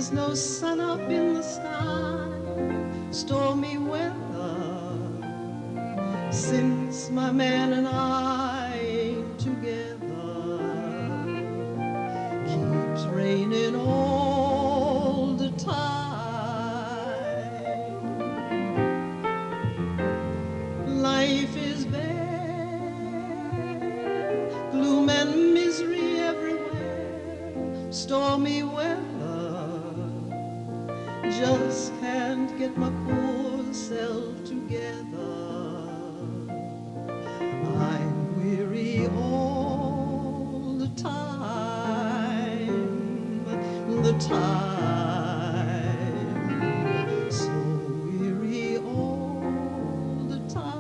There's no sun up in the sky, stormy weather, since my man and I ain't together. Keeps raining all the time. Life is bad, gloom and misery everywhere, stormy weather. Just can't get my poor self together. I'm weary all the time, so weary all the time.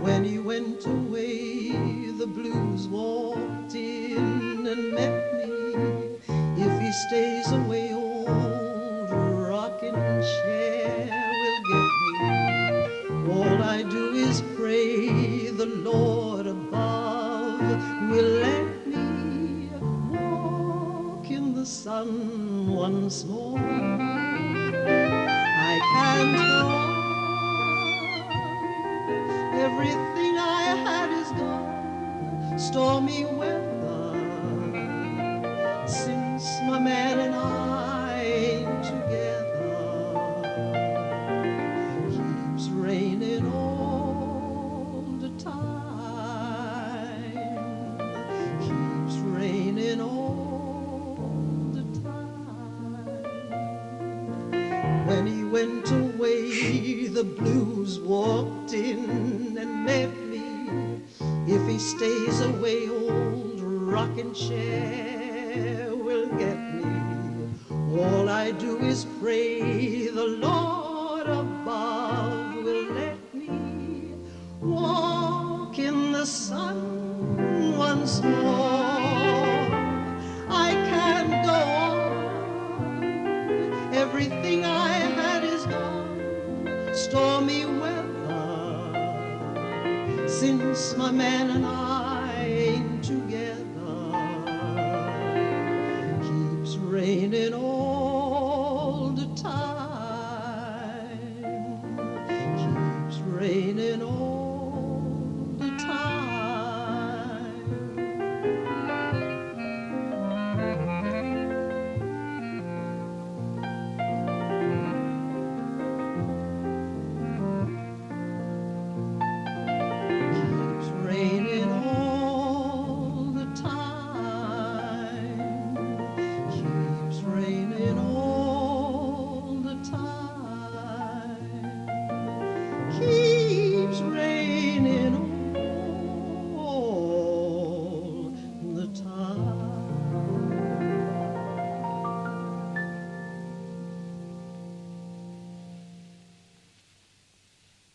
When he went away, the blues walked in and met me. If he stays away, old rocking chair will get me. All I do is pray the Lord above will let me walk in the sun once more. I can't go on. Everything I had is gone. Stormy weather, since my man and I ain't together. Keeps raining all the time. Keeps raining all the time. When he went away, the blues walked in and met me. If he stays away, old rocking chair will get me. All I do is pray the Lord above will let me walk in the sun once more. I can't go on. Everything I had is gone. Stormy weather, since my man and I ain't together. Keeps raining